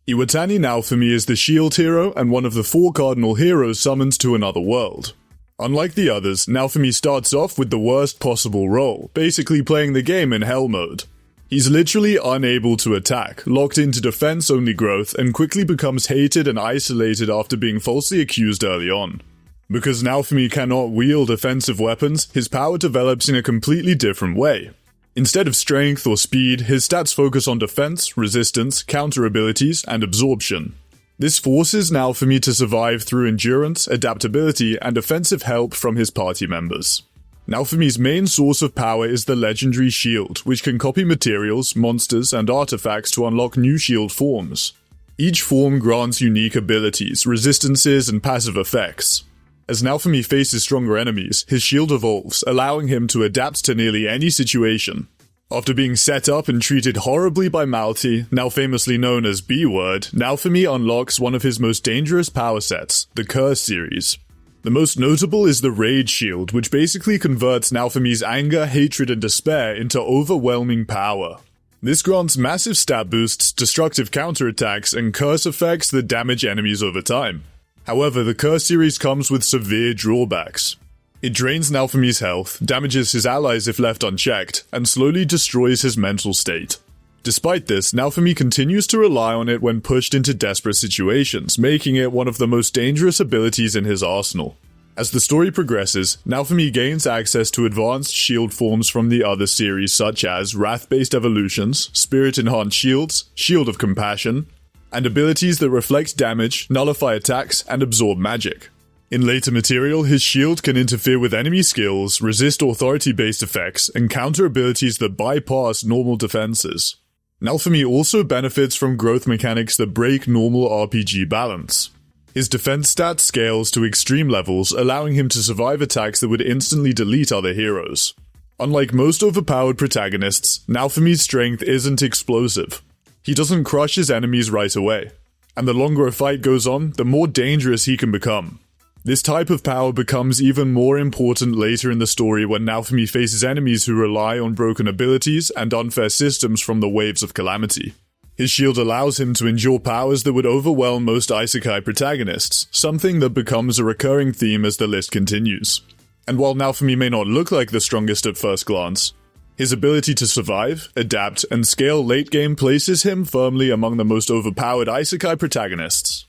Iwatani Naofumi is the shield hero and one of the 4 cardinal heroes summoned to another world. Unlike the others, Naofumi starts off with the worst possible role, basically playing the game in hell mode. He's literally unable to attack, locked into defense-only growth, and quickly becomes hated and isolated after being falsely accused early on. Because Naofumi cannot wield offensive weapons, his power develops in a completely different way. Instead of strength or speed, his stats focus on defense, resistance, counter abilities, and absorption. This forces Naofumi to survive through endurance, adaptability, and offensive help from his party members. Naofumi's main source of power is the legendary shield, which can copy materials, monsters, and artifacts to unlock new shield forms. Each form grants unique abilities, resistances, and passive effects. As Naofumi faces stronger enemies, his shield evolves, allowing him to adapt to nearly any situation. After being set up and treated horribly by Malty, now famously known as B-Word, Naofumi unlocks one of his most dangerous power sets, the Curse series. The most notable is the Rage Shield, which basically converts Naofumi's anger, hatred, and despair into overwhelming power. This grants massive stat boosts, destructive counterattacks, and curse effects that damage enemies over time. However, the Curse series comes with severe drawbacks. It drains Naofumi's health, damages his allies if left unchecked, and slowly destroys his mental state. Despite this, Naofumi continues to rely on it when pushed into desperate situations, making it one of the most dangerous abilities in his arsenal. As the story progresses, Naofumi gains access to advanced shield forms from the other series such as Wrath-based evolutions, Spirit-enhanced shields, Shield of Compassion, and abilities that reflect damage, nullify attacks, and absorb magic. In later material, his shield can interfere with enemy skills, resist authority-based effects, and counter abilities that bypass normal defenses. Naofumi also benefits from growth mechanics that break normal RPG balance. His defense stat scales to extreme levels, allowing him to survive attacks that would instantly delete other heroes. Unlike most overpowered protagonists, Naofumi's strength isn't explosive. He doesn't crush his enemies right away, and the longer a fight goes on, the more dangerous he can become. This type of power becomes even more important later in the story when Naofumi faces enemies who rely on broken abilities and unfair systems from the waves of calamity. His shield allows him to endure powers that would overwhelm most isekai protagonists, something that becomes a recurring theme as the list continues. And while Naofumi may not look like the strongest at first glance, his ability to survive, adapt, and scale late game places him firmly among the most overpowered isekai protagonists.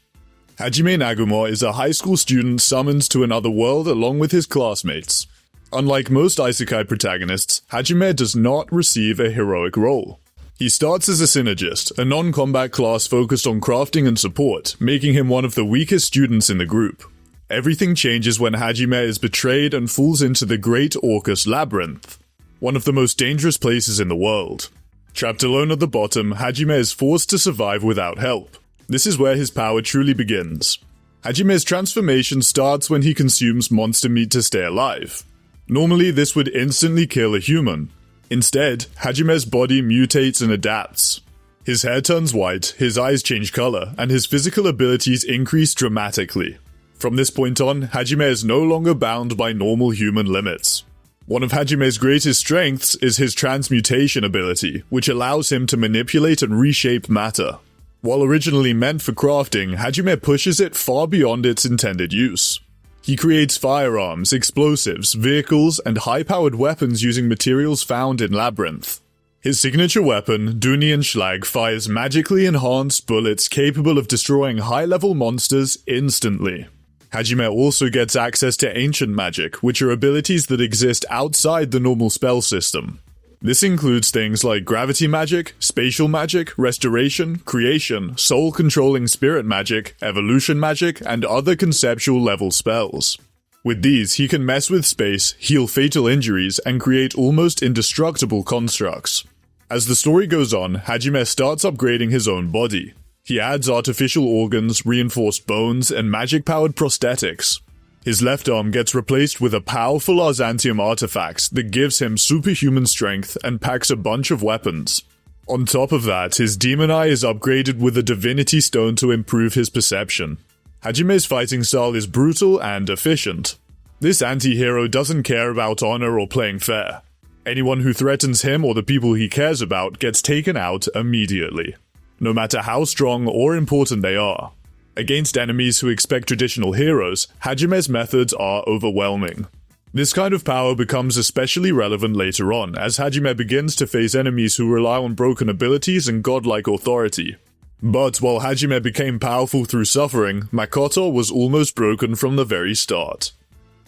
Hajime Nagumo is a high school student summoned to another world along with his classmates. Unlike most isekai protagonists, Hajime does not receive a heroic role. He starts as a synergist, a non-combat class focused on crafting and support, making him one of the weakest students in the group. Everything changes when Hajime is betrayed and falls into the Great Orcus Labyrinth, one of the most dangerous places in the world. Trapped alone at the bottom, Hajime is forced to survive without help. This is where his power truly begins. Hajime's transformation starts when he consumes monster meat to stay alive. Normally, this would instantly kill a human. Instead, Hajime's body mutates and adapts. His hair turns white, his eyes change color, and his physical abilities increase dramatically. From this point on, Hajime is no longer bound by normal human limits. One of Hajime's greatest strengths is his transmutation ability, which allows him to manipulate and reshape matter. While originally meant for crafting, Hajime pushes it far beyond its intended use. He creates firearms, explosives, vehicles, and high-powered weapons using materials found in Labyrinth. His signature weapon, Dunian Schlag, fires magically enhanced bullets capable of destroying high-level monsters instantly. Hajime also gets access to ancient magic, which are abilities that exist outside the normal spell system. This includes things like gravity magic, spatial magic, restoration, creation, soul-controlling spirit magic, evolution magic, and other conceptual level spells. With these, he can mess with space, heal fatal injuries, and create almost indestructible constructs. As the story goes on, Hajime starts upgrading his own body. He adds artificial organs, reinforced bones, and magic-powered prosthetics. His left arm gets replaced with a powerful Arzantium artifact that gives him superhuman strength and packs a bunch of weapons. On top of that, his demon eye is upgraded with a divinity stone to improve his perception. Hajime's fighting style is brutal and efficient. This anti-hero doesn't care about honor or playing fair. Anyone who threatens him or the people he cares about gets taken out immediately. no matter how strong or important they are. Against enemies who expect traditional heroes, Hajime's methods are overwhelming. This kind of power becomes especially relevant later on, as Hajime begins to face enemies who rely on broken abilities and godlike authority. But while Hajime became powerful through suffering, Makoto was almost broken from the very start.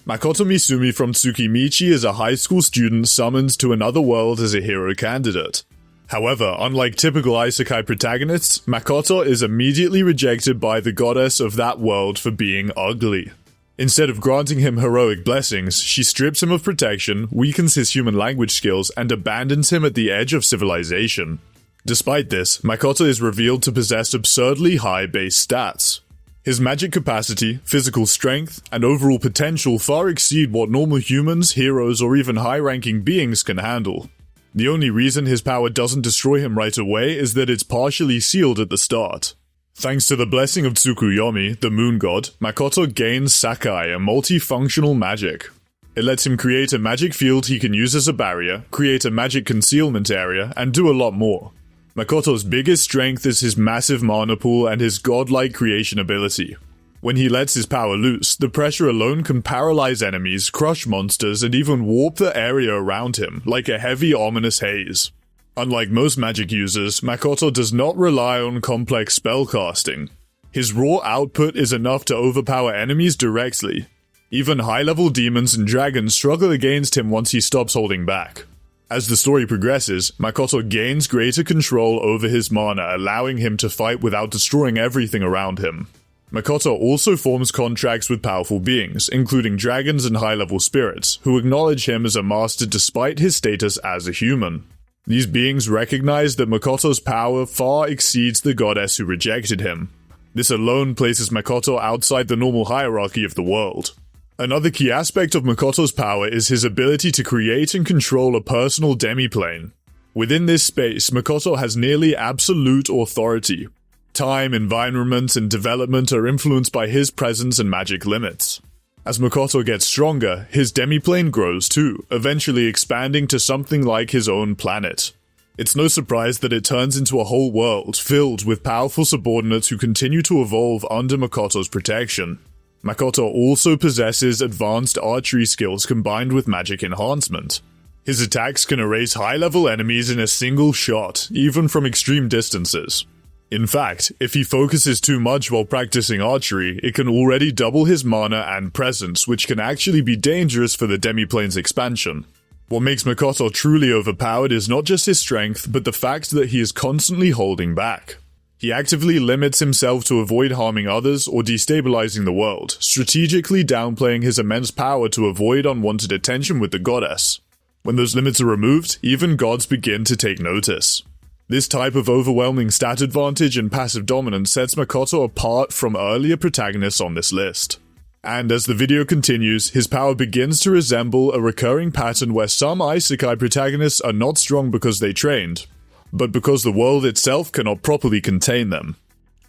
Makoto Misumi from Tsukimichi is a high school student summoned to another world as a hero candidate. However, unlike typical isekai protagonists, Makoto is immediately rejected by the goddess of that world for being ugly. Instead of granting him heroic blessings, she strips him of protection, weakens his human language skills, and abandons him at the edge of civilization. Despite this, Makoto is revealed to possess absurdly high base stats. His magic capacity, physical strength, and overall potential far exceed what normal humans, heroes, or even high-ranking beings can handle. The only reason his power doesn't destroy him right away is that it's partially sealed at the start. Thanks to the blessing of Tsukuyomi, the moon god, Makoto gains Sakai, a multifunctional magic. It lets him create a magic field he can use as a barrier, create a magic concealment area, and do a lot more. Makoto's biggest strength is his massive mana pool and his godlike creation ability. When he lets his power loose, the pressure alone can paralyze enemies, crush monsters, and even warp the area around him, like a heavy, ominous haze. Unlike most magic users, Makoto does not rely on complex spellcasting. His raw output is enough to overpower enemies directly. Even high-level demons and dragons struggle against him once he stops holding back. As the story progresses, Makoto gains greater control over his mana, allowing him to fight without destroying everything around him. Makoto also forms contracts with powerful beings, including dragons and high-level spirits, who acknowledge him as a master despite his status as a human. These beings recognize that Makoto's power far exceeds the goddess who rejected him. This alone places Makoto outside the normal hierarchy of the world. Another key aspect of Makoto's power is his ability to create and control a personal demiplane. Within this space, Makoto has nearly absolute authority. Time, environment, and development are influenced by his presence and magic limits. As Makoto gets stronger, his demiplane grows too, eventually expanding to something like his own planet. It's no surprise that it turns into a whole world filled with powerful subordinates who continue to evolve under Makoto's protection. Makoto also possesses advanced archery skills combined with magic enhancement. His attacks can erase high-level enemies in a single shot, even from extreme distances. In fact, if he focuses too much while practicing archery, it can already double his mana and presence, which can actually be dangerous for the demiplane's expansion. What makes Makoto truly overpowered is not just his strength, but the fact that he is constantly holding back. He actively limits himself to avoid harming others or destabilizing the world, strategically downplaying his immense power to avoid unwanted attention with the goddess. When those limits are removed, even gods begin to take notice. This type of overwhelming stat advantage and passive dominance sets Makoto apart from earlier protagonists on this list. And as the video continues, his power begins to resemble a recurring pattern where some isekai protagonists are not strong because they trained, but because the world itself cannot properly contain them.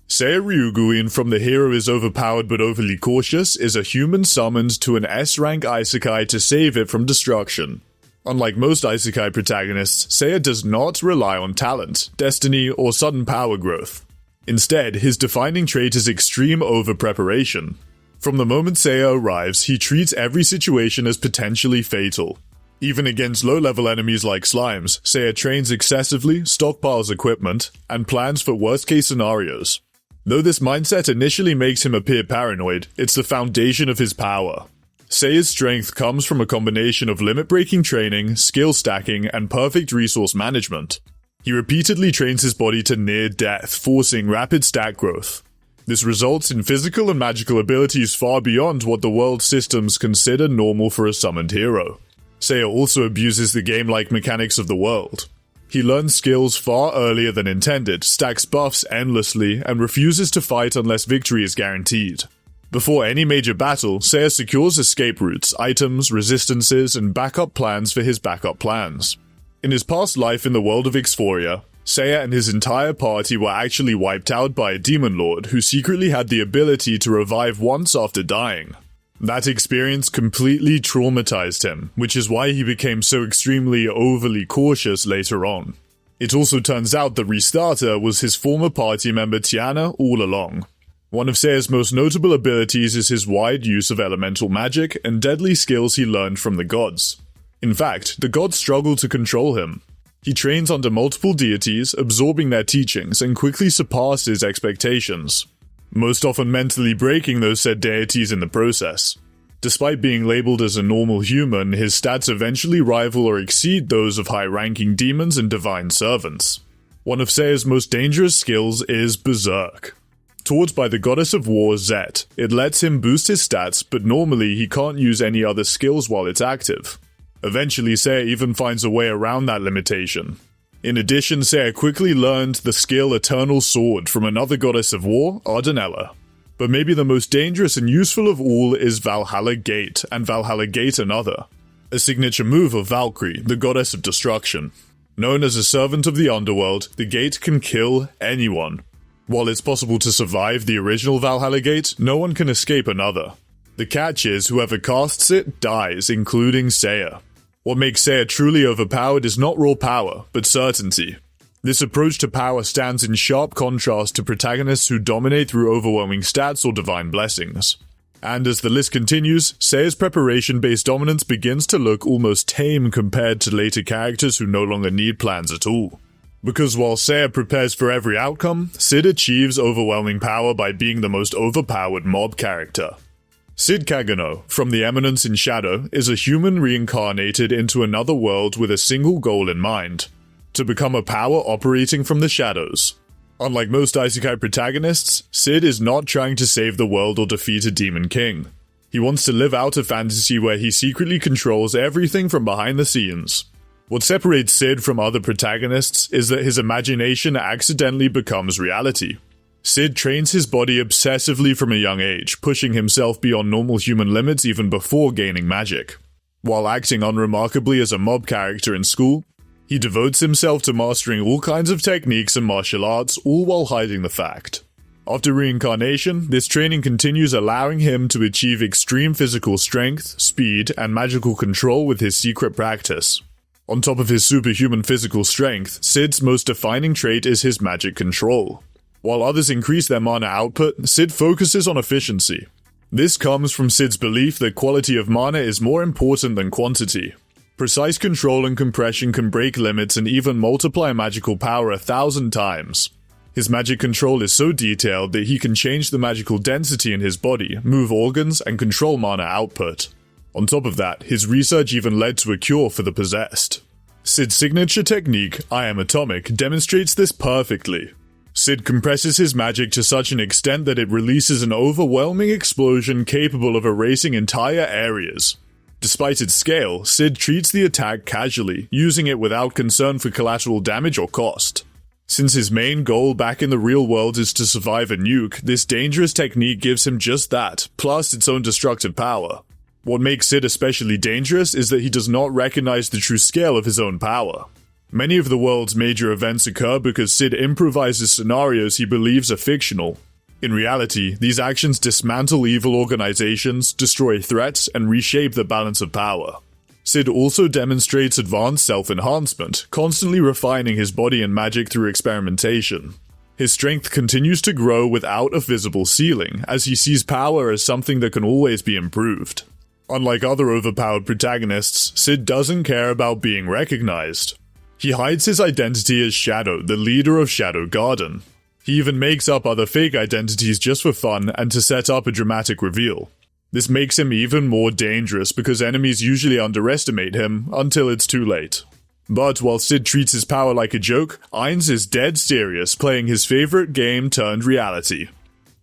Seiya Ryuguin from The Hero is Overpowered but Overly Cautious is a human summoned to an S-rank isekai to save it from destruction. Unlike most isekai protagonists, Seiya does not rely on talent, destiny, or sudden power growth. Instead, his defining trait is extreme over-preparation. From the moment Seiya arrives, he treats every situation as potentially fatal. Even against low-level enemies like slimes, Seiya trains excessively, stockpiles equipment, and plans for worst-case scenarios. Though this mindset initially makes him appear paranoid, it's the foundation of his power. Seiya's strength comes from a combination of limit-breaking training, skill stacking, and perfect resource management. He repeatedly trains his body to near death, forcing rapid stat growth. This results in physical and magical abilities far beyond what the world's systems consider normal for a summoned hero. Seiya also abuses the game-like mechanics of the world. He learns skills far earlier than intended, stacks buffs endlessly, and refuses to fight unless victory is guaranteed. Before any major battle, Seiya secures escape routes, items, resistances, and backup plans for his backup plans. In his past life in the world of Xphoria, Seiya and his entire party were actually wiped out by a demon lord who secretly had the ability to revive once after dying. That experience completely traumatized him, which is why he became so extremely overly cautious later on. It also turns out the restarter was his former party member Tiana all along. One of Seiya's most notable abilities is his wide use of elemental magic and deadly skills he learned from the gods. In fact, the gods struggle to control him. He trains under multiple deities, absorbing their teachings, and quickly surpasses expectations, most often mentally breaking those said deities in the process. Despite being labeled as a normal human, his stats eventually rival or exceed those of high-ranking demons and divine servants. One of Seiya's most dangerous skills is Berserk. Taught by the goddess of war Zet, it lets him boost his stats, but normally he can't use any other skills while it's active. Eventually, Seiya even finds a way around that limitation. In addition, Seiya quickly learned the skill Eternal Sword from another goddess of war, Ardenella. But maybe the most dangerous and useful of all is Valhalla Gate, and Valhalla Gate Another, a signature move of Valkyrie, the goddess of destruction. Known as a servant of the underworld, the gate can kill anyone. While it's possible to survive the original Valhalla Gate, no one can escape another. The catch is whoever casts it dies, including Seiya. What makes Seiya truly overpowered is not raw power, but certainty. This approach to power stands in sharp contrast to protagonists who dominate through overwhelming stats or divine blessings. And as the list continues, Seiya's preparation-based dominance begins to look almost tame compared to later characters who no longer need plans at all. Because while Seiya prepares for every outcome, Sid achieves overwhelming power by being the most overpowered mob character. Sid Kagano, from the Eminence in Shadow, is a human reincarnated into another world with a single goal in mind: to become a power operating from the shadows. Unlike most Isekai protagonists, Sid is not trying to save the world or defeat a demon king. He wants to live out a fantasy where he secretly controls everything from behind the scenes. What separates Sid from other protagonists is that his imagination accidentally becomes reality. Sid trains his body obsessively from a young age, pushing himself beyond normal human limits even before gaining magic. While acting unremarkably as a mob character in school, he devotes himself to mastering all kinds of techniques and martial arts, all while hiding the fact. After reincarnation, this training continues, allowing him to achieve extreme physical strength, speed, and magical control with his secret practice. On top of his superhuman physical strength, Sid's most defining trait is his magic control. While others increase their mana output, Sid focuses on efficiency. This comes from Sid's belief that quality of mana is more important than quantity. Precise control and compression can break limits and even multiply magical power 1,000 times. His magic control is so detailed that he can change the magical density in his body, move organs, and control mana output. On top of that, his research even led to a cure for the possessed. Sid's signature technique, I Am Atomic, demonstrates this perfectly. Sid compresses his magic to such an extent that it releases an overwhelming explosion capable of erasing entire areas. Despite its scale, Sid treats the attack casually, using it without concern for collateral damage or cost. Since his main goal back in the real world is to survive a nuke, this dangerous technique gives him just that, plus its own destructive power. What makes Sid especially dangerous is that he does not recognize the true scale of his own power. Many of the world's major events occur because Sid improvises scenarios he believes are fictional. In reality, these actions dismantle evil organizations, destroy threats, and reshape the balance of power. Sid also demonstrates advanced self-enhancement, constantly refining his body and magic through experimentation. His strength continues to grow without a visible ceiling, as he sees power as something that can always be improved. Unlike other overpowered protagonists, Sid doesn't care about being recognized. He hides his identity as Shadow, the leader of Shadow Garden. He even makes up other fake identities just for fun and to set up a dramatic reveal. This makes him even more dangerous because enemies usually underestimate him until it's too late. But while Sid treats his power like a joke, Ainz is dead serious, playing his favorite game turned reality.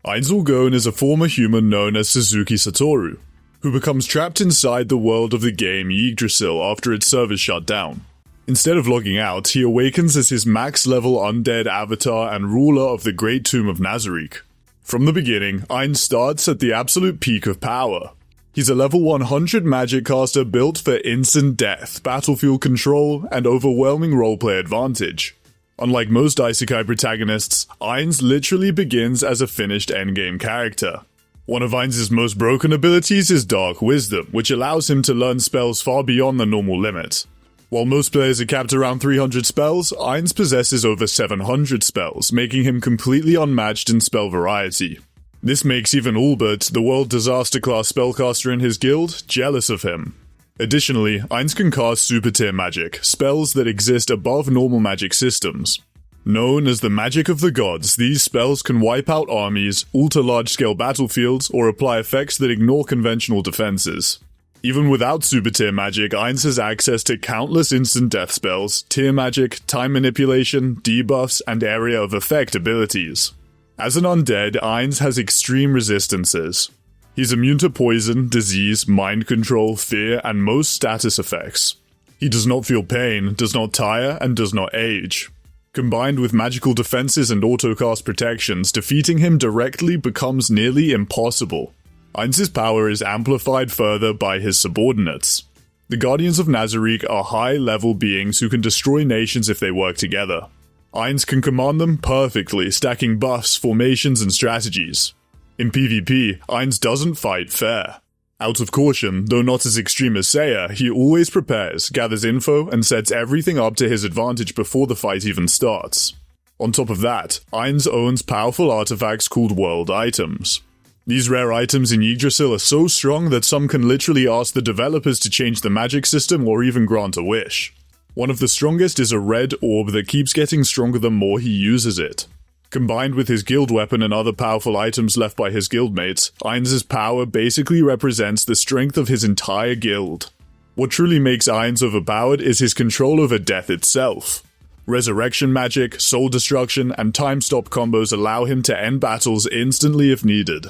Ainz Ooal Gown is a former human known as Suzuki Satoru, who becomes trapped inside the world of the game Yggdrasil after its servers shut down. Instead of logging out, he awakens as his max-level undead avatar and ruler of the Great Tomb of Nazarick. From the beginning, Ainz starts at the absolute peak of power. He's a level 100 magic caster built for instant death, battlefield control, and overwhelming roleplay advantage. Unlike most Isekai protagonists, Ainz literally begins as a finished endgame character. One of Ainz's most broken abilities is Dark Wisdom, which allows him to learn spells far beyond the normal limit. While most players are capped around 300 spells, Ainz possesses over 700 spells, making him completely unmatched in spell variety. This makes even Albert, the World Disaster class spellcaster in his guild, jealous of him. Additionally, Ainz can cast super tier magic, spells that exist above normal magic systems. Known as the magic of the gods, these spells can wipe out armies, alter large-scale battlefields, or apply effects that ignore conventional defenses. Even without super tier magic, Ainz has access to countless instant death spells, tier magic, time manipulation, debuffs, and area of effect abilities. As an undead, Ainz has extreme resistances. He's immune to poison, disease, mind control, fear, and most status effects. He does not feel pain, does not tire, and does not age. Combined with magical defenses and autocast protections, defeating him directly becomes nearly impossible. Ainz's power is amplified further by his subordinates. The Guardians of Nazarick are high-level beings who can destroy nations if they work together. Ainz can command them perfectly, stacking buffs, formations, and strategies. In PvP, Ainz doesn't fight fair. Out of caution, though not as extreme as Seiya, he always prepares, gathers info, and sets everything up to his advantage before the fight even starts. On top of that, Ainz owns powerful artifacts called world items. These rare items in Yggdrasil are so strong that some can literally ask the developers to change the magic system or even grant a wish. One of the strongest is a red orb that keeps getting stronger the more he uses it. Combined with his guild weapon and other powerful items left by his guildmates, Ainz's power basically represents the strength of his entire guild. What truly makes Ainz overpowered is his control over death itself. Resurrection magic, soul destruction, and time stop combos allow him to end battles instantly if needed.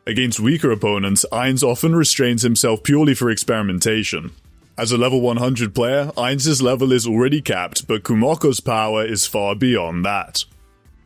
Against weaker opponents, Ainz often restrains himself purely for experimentation. As a level 100 player, Ainz's level is already capped, but Kumoko's power is far beyond that.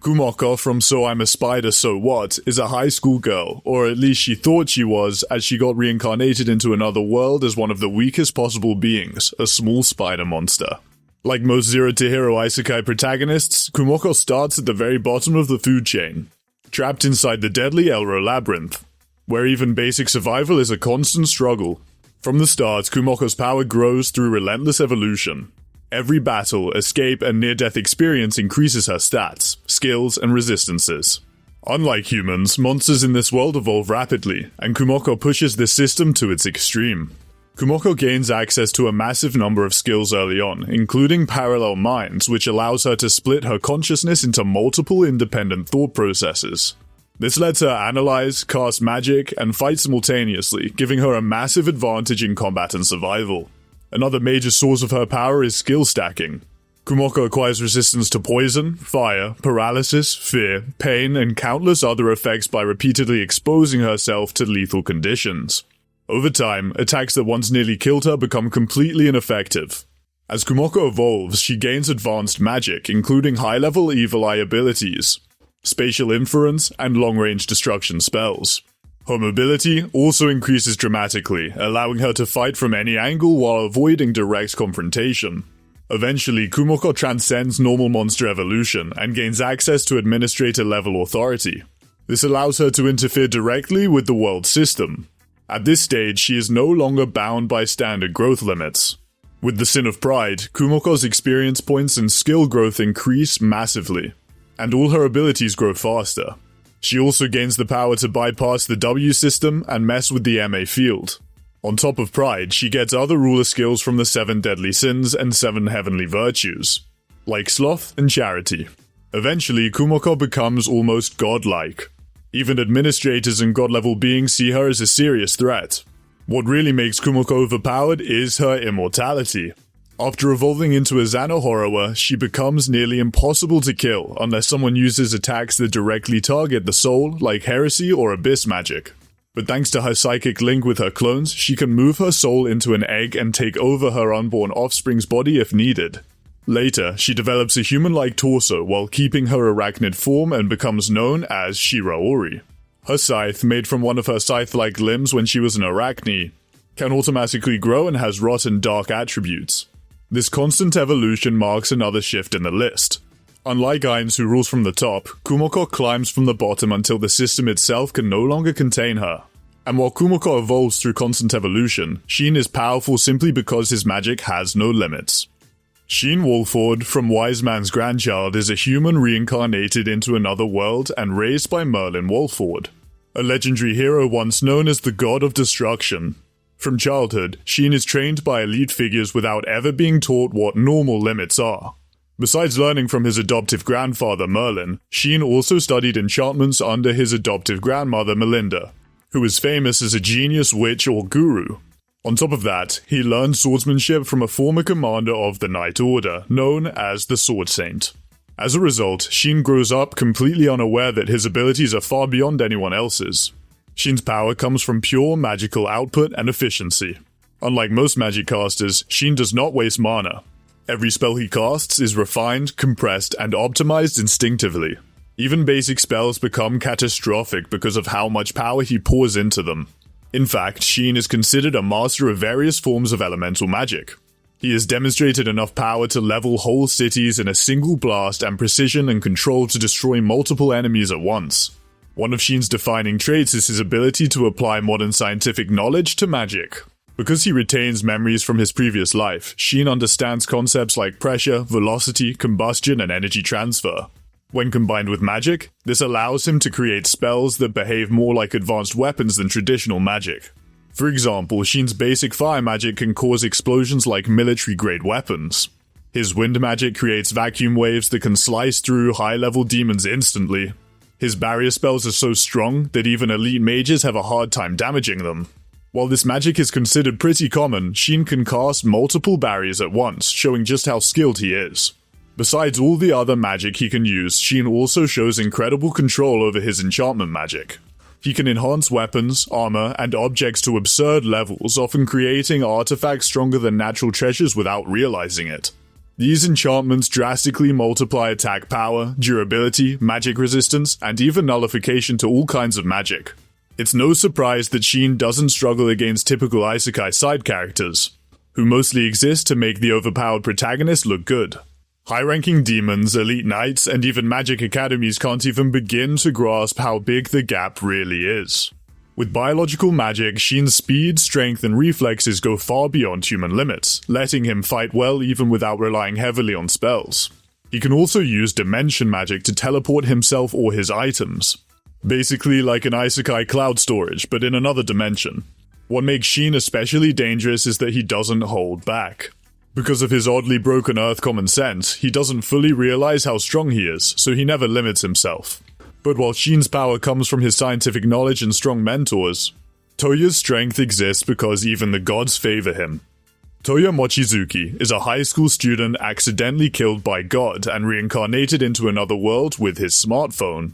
Kumoko from So I'm a Spider So What is a high school girl, or at least she thought she was, as she got reincarnated into another world as one of the weakest possible beings, a small spider monster. Like most zero-to-hero isekai protagonists, Kumoko starts at the very bottom of the food chain, trapped inside the deadly Elro labyrinth, where even basic survival is a constant struggle. From the start, Kumoko's power grows through relentless evolution. Every battle, escape, and near-death experience increases her stats, skills, and resistances. Unlike humans, monsters in this world evolve rapidly, and Kumoko pushes this system to its extreme. Kumoko gains access to a massive number of skills early on, including parallel minds, which allows her to split her consciousness into multiple independent thought processes. This lets her analyze, cast magic, and fight simultaneously, giving her a massive advantage in combat and survival. Another major source of her power is skill stacking. Kumoko acquires resistance to poison, fire, paralysis, fear, pain, and countless other effects by repeatedly exposing herself to lethal conditions. Over time, attacks that once nearly killed her become completely ineffective. As Kumoko evolves, she gains advanced magic, including high-level Evil Eye abilities, spatial inference, and long-range destruction spells. Her mobility also increases dramatically, allowing her to fight from any angle while avoiding direct confrontation. Eventually, Kumoko transcends normal monster evolution and gains access to administrator-level authority. This allows her to interfere directly with the world system. At this stage, she is no longer bound by standard growth limits. With the Sin of Pride, Kumoko's experience points and skill growth increase massively, and all her abilities grow faster. She also gains the power to bypass the W system and mess with the MA field. On top of Pride, she gets other ruler skills from the 7 deadly sins and 7 heavenly virtues, like Sloth and Charity. Eventually, Kumoko becomes almost godlike. Even administrators and god-level beings see her as a serious threat. What really makes Kumoko overpowered is her immortality. After evolving into a Xanohorower, she becomes nearly impossible to kill unless someone uses attacks that directly target the soul, like Heresy or Abyss magic. But thanks to her psychic link with her clones, she can move her soul into an egg and take over her unborn offspring's body if needed. Later, she develops a human-like torso while keeping her arachnid form and becomes known as Shiraori. Her scythe, made from one of her scythe-like limbs when she was an arachne, can automatically grow and has rotten dark attributes. This constant evolution marks another shift in the list. Unlike Ainz, who rules from the top, Kumoko climbs from the bottom until the system itself can no longer contain her. And while Kumoko evolves through constant evolution, Shin is powerful simply because his magic has no limits. Shin Wolford from Wise Man's Grandchild is a human reincarnated into another world and raised by Merlin Wolford, a legendary hero once known as the God of Destruction. From childhood, Shin is trained by elite figures without ever being taught what normal limits are. Besides learning from his adoptive grandfather Merlin, Shin also studied enchantments under his adoptive grandmother Melinda, who is famous as a genius witch or guru. On top of that, he learned swordsmanship from a former commander of the Knight Order, known as the Sword Saint. As a result, Shin grows up completely unaware that his abilities are far beyond anyone else's. Shin's power comes from pure magical output and efficiency. Unlike most magic casters, Shin does not waste mana. Every spell he casts is refined, compressed, and optimized instinctively. Even basic spells become catastrophic because of how much power he pours into them. In fact, Shin is considered a master of various forms of elemental magic. He has demonstrated enough power to level whole cities in a single blast and precision and control to destroy multiple enemies at once. One of Shin's defining traits is his ability to apply modern scientific knowledge to magic. Because he retains memories from his previous life, Shin understands concepts like pressure, velocity, combustion, and energy transfer. When combined with magic, this allows him to create spells that behave more like advanced weapons than traditional magic. For example, Shin's basic fire magic can cause explosions like military-grade weapons. His wind magic creates vacuum waves that can slice through high-level demons instantly. His barrier spells are so strong that even elite mages have a hard time damaging them. While this magic is considered pretty common, Shin can cast multiple barriers at once, showing just how skilled he is. Besides all the other magic he can use, Shin also shows incredible control over his enchantment magic. He can enhance weapons, armor, and objects to absurd levels, often creating artifacts stronger than natural treasures without realizing it. These enchantments drastically multiply attack power, durability, magic resistance, and even nullification to all kinds of magic. It's no surprise that Shin doesn't struggle against typical Isekai side characters, who mostly exist to make the overpowered protagonist look good. High-ranking demons, elite knights, and even magic academies can't even begin to grasp how big the gap really is. With biological magic, Shin's speed, strength, and reflexes go far beyond human limits, letting him fight well even without relying heavily on spells. He can also use dimension magic to teleport himself or his items. Basically like an Isekai cloud storage, but in another dimension. What makes Shin especially dangerous is that he doesn't hold back. Because of his oddly broken Earth common sense, he doesn't fully realize how strong he is, so he never limits himself. But while Shin's power comes from his scientific knowledge and strong mentors, Toya's strength exists because even the gods favor him. Toya Mochizuki is a high school student accidentally killed by God and reincarnated into another world with his smartphone.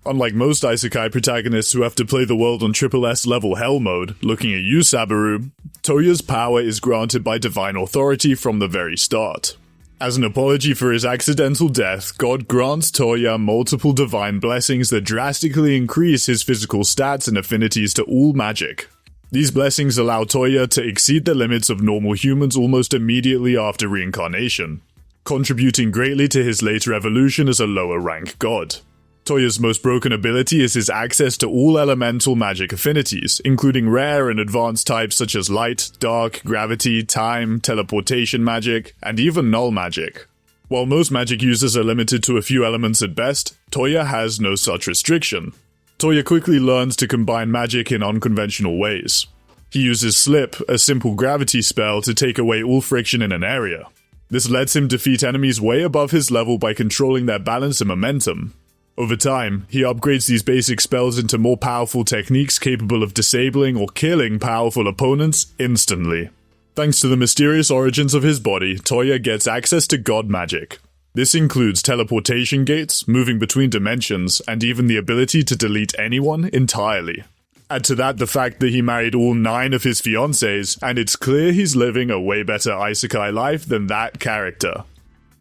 Unlike most Isekai protagonists who have to play the world on triple S level hell mode, looking at you Sabaru, Toya's power is granted by divine authority from the very start. As an apology for his accidental death, God grants Toya multiple divine blessings that drastically increase his physical stats and affinities to all magic. These blessings allow Toya to exceed the limits of normal humans almost immediately after reincarnation, contributing greatly to his later evolution as a lower rank god. Toya's most broken ability is his access to all elemental magic affinities, including rare and advanced types such as light, dark, gravity, time, teleportation magic, and even null magic. While most magic users are limited to a few elements at best, Toya has no such restriction. Toya quickly learns to combine magic in unconventional ways. He uses Slip, a simple gravity spell, to take away all friction in an area. This lets him defeat enemies way above his level by controlling their balance and momentum. Over time, he upgrades these basic spells into more powerful techniques capable of disabling or killing powerful opponents instantly. Thanks to the mysterious origins of his body, Toya gets access to god magic. This includes teleportation gates, moving between dimensions, and even the ability to delete anyone entirely. Add to that the fact that he married all 9 of his fiancées, and it's clear he's living a way better Isekai life than that character.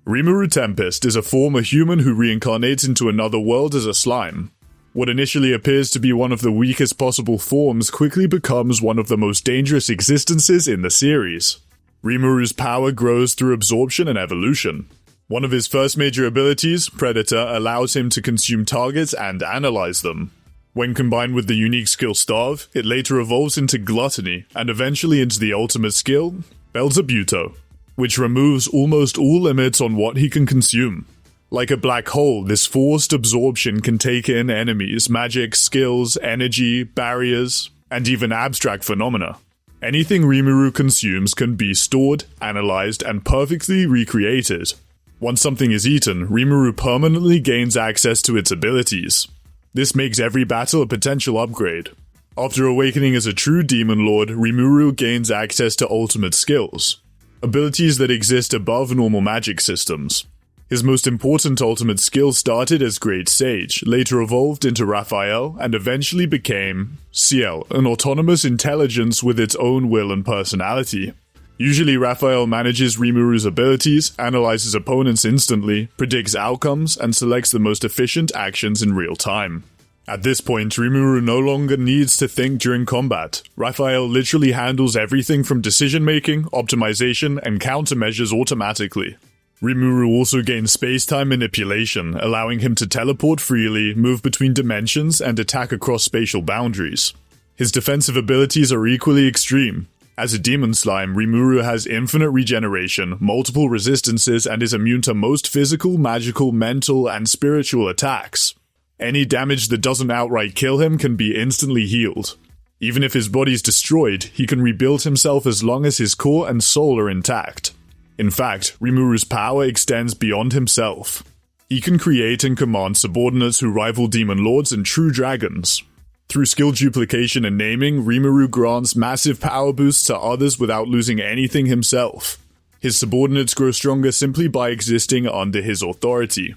Rimuru Tempest is a former human who reincarnates into another world as a slime. What initially appears to be one of the weakest possible forms quickly becomes one of the most dangerous existences in the series. Rimuru's power grows through absorption and evolution. One of his first major abilities, Predator, allows him to consume targets and analyze them. When combined with the unique skill Starve, it later evolves into Gluttony, and eventually into the ultimate skill, Belzebuto. which removes almost all limits on what he can consume. Like a black hole, this forced absorption can take in enemies, magic, skills, energy, barriers, and even abstract phenomena. Anything Rimuru consumes can be stored, analyzed, and perfectly recreated. Once something is eaten, Rimuru permanently gains access to its abilities. This makes every battle a potential upgrade. After awakening as a true demon lord, Rimuru gains access to ultimate skills, abilities that exist above normal magic systems. His most important ultimate skill started as Great Sage, later evolved into Raphael, and eventually became Ciel, an autonomous intelligence with its own will and personality. Usually Raphael manages Rimuru's abilities, analyzes opponents instantly, predicts outcomes, and selects the most efficient actions in real time. At this point, Rimuru no longer needs to think during combat. Raphael literally handles everything from decision-making, optimization, and countermeasures automatically. Rimuru also gains space-time manipulation, allowing him to teleport freely, move between dimensions, and attack across spatial boundaries. His defensive abilities are equally extreme. As a demon slime, Rimuru has infinite regeneration, multiple resistances, and is immune to most physical, magical, mental, and spiritual attacks. Any damage that doesn't outright kill him can be instantly healed. Even if his body's destroyed, he can rebuild himself as long as his core and soul are intact. In fact, Rimuru's power extends beyond himself. He can create and command subordinates who rival demon lords and true dragons. Through skill duplication and naming, Rimuru grants massive power boosts to others without losing anything himself. His subordinates grow stronger simply by existing under his authority.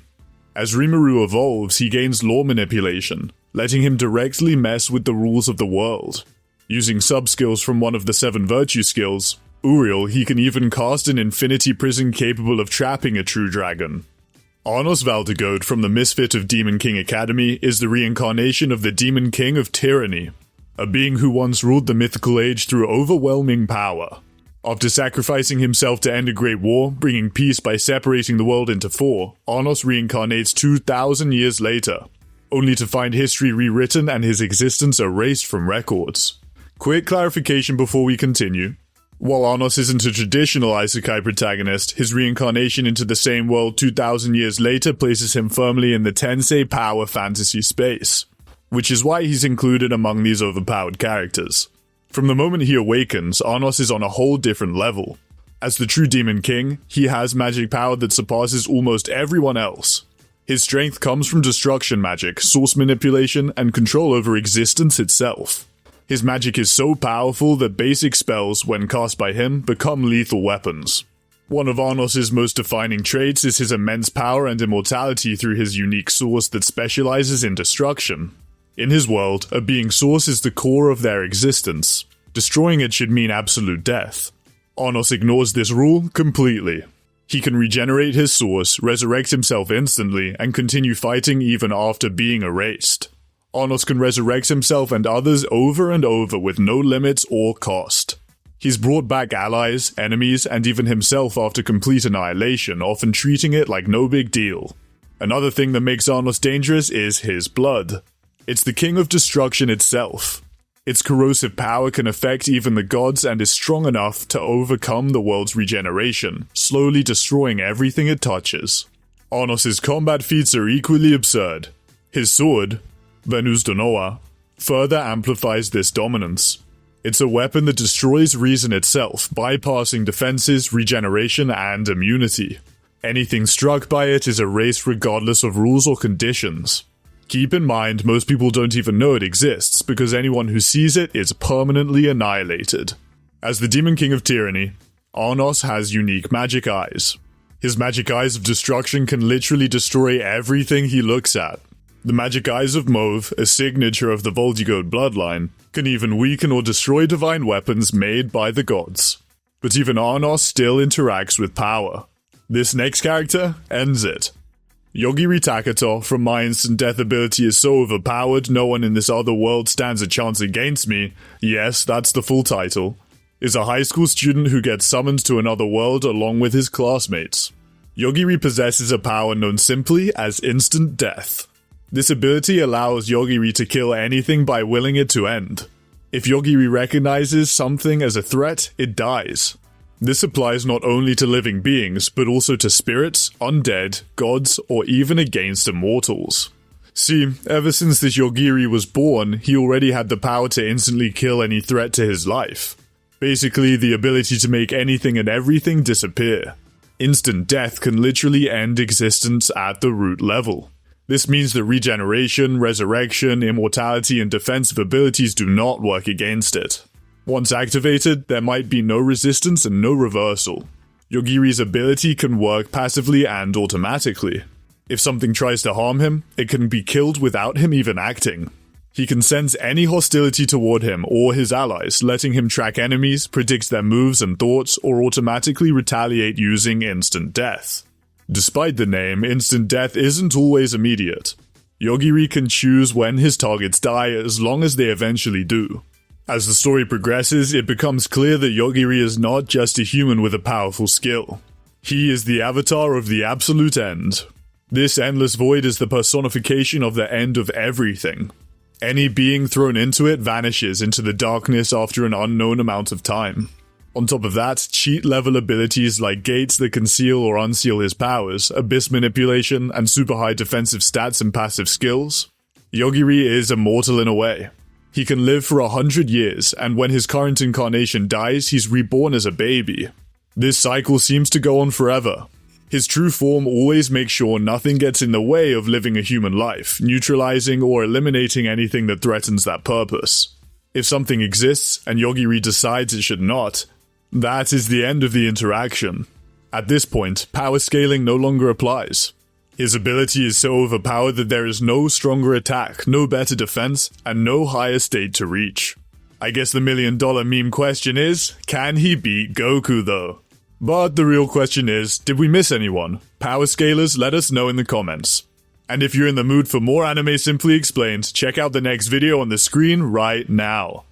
As Rimuru evolves, he gains law manipulation, letting him directly mess with the rules of the world. Using sub-skills from one of the 7 virtue skills, Uriel, he can even cast an infinity prison capable of trapping a true dragon. Arnos Valdegoed from the Misfit of Demon King Academy is the reincarnation of the Demon King of Tyranny, a being who once ruled the mythical age through overwhelming power. After sacrificing himself to end a great war, bringing peace by separating the world into 4, Arnos reincarnates 2,000 years later, only to find history rewritten and his existence erased from records. Quick clarification before we continue. While Arnos isn't a traditional Isekai protagonist, his reincarnation into the same world 2,000 years later places him firmly in the Tensei power fantasy space, which is why he's included among these overpowered characters. From the moment he awakens, Arnos is on a whole different level. As the true Demon King, he has magic power that surpasses almost everyone else. His strength comes from destruction magic, source manipulation, and control over existence itself. His magic is so powerful that basic spells, when cast by him, become lethal weapons. One of Arnos' most defining traits is his immense power and immortality through his unique source that specializes in destruction. In his world, a being source is the core of their existence. Destroying it should mean absolute death. Arnos ignores this rule completely. He can regenerate his source, resurrect himself instantly, and continue fighting even after being erased. Arnos can resurrect himself and others over and over with no limits or cost. He's brought back allies, enemies, and even himself after complete annihilation, often treating it like no big deal. Another thing that makes Arnos dangerous is his blood. It's the king of destruction itself. Its corrosive power can affect even the gods and is strong enough to overcome the world's regeneration, slowly destroying everything it touches. Arnos' combat feats are equally absurd. His sword, Venus Donoa, further amplifies this dominance. It's a weapon that destroys reason itself, bypassing defenses, regeneration, and immunity. Anything struck by it is erased regardless of rules or conditions. Keep in mind, most people don't even know it exists, because anyone who sees it is permanently annihilated. As the Demon King of Tyranny, Arnos has unique magic eyes. His magic eyes of destruction can literally destroy everything he looks at. The magic eyes of Mauve, a signature of the Voldigoad bloodline, can even weaken or destroy divine weapons made by the gods. But even Arnos still interacts with power. This next character ends it. Yogiri Takato from my instant death ability is so overpowered no one in this other world stands a chance against me, yes, that's the full title, is a high school student who gets summoned to another world along with his classmates. Yogiri possesses a power known simply as instant death. This ability allows Yogiri to kill anything by willing it to end. If Yogiri recognizes something as a threat, it dies. This applies not only to living beings, but also to spirits, undead, gods, or even against immortals. See, ever since this Yogiri was born, he already had the power to instantly kill any threat to his life. Basically, the ability to make anything and everything disappear. Instant death can literally end existence at the root level. This means that regeneration, resurrection, immortality, and defensive abilities do not work against it. Once activated, there might be no resistance and no reversal. Yogiri's ability can work passively and automatically. If something tries to harm him, it can be killed without him even acting. He can sense any hostility toward him or his allies, letting him track enemies, predict their moves and thoughts, or automatically retaliate using instant death. Despite the name, instant death isn't always immediate. Yogiri can choose when his targets die as long as they eventually do. As the story progresses, it becomes clear that Yogiri is not just a human with a powerful skill. He is the avatar of the absolute end. This endless void is the personification of the end of everything. Any being thrown into it vanishes into the darkness after an unknown amount of time. On top of that, cheat-level abilities like gates that conceal or unseal his powers, abyss manipulation, and super high defensive stats and passive skills. Yogiri is immortal in a way. He can live for 100 years, and when his current incarnation dies, he's reborn as a baby. This cycle seems to go on forever. His true form always makes sure nothing gets in the way of living a human life, neutralizing or eliminating anything that threatens that purpose. If something exists, and Yogiri decides it should not, that is the end of the interaction. At this point, power scaling no longer applies. His ability is so overpowered that there is no stronger attack, no better defense, and no higher state to reach. I guess the $1 million meme question is, can he beat Goku though? But the real question is, did we miss anyone? Power scalers, let us know in the comments. And if you're in the mood for more anime simply explained, check out the next video on the screen right now.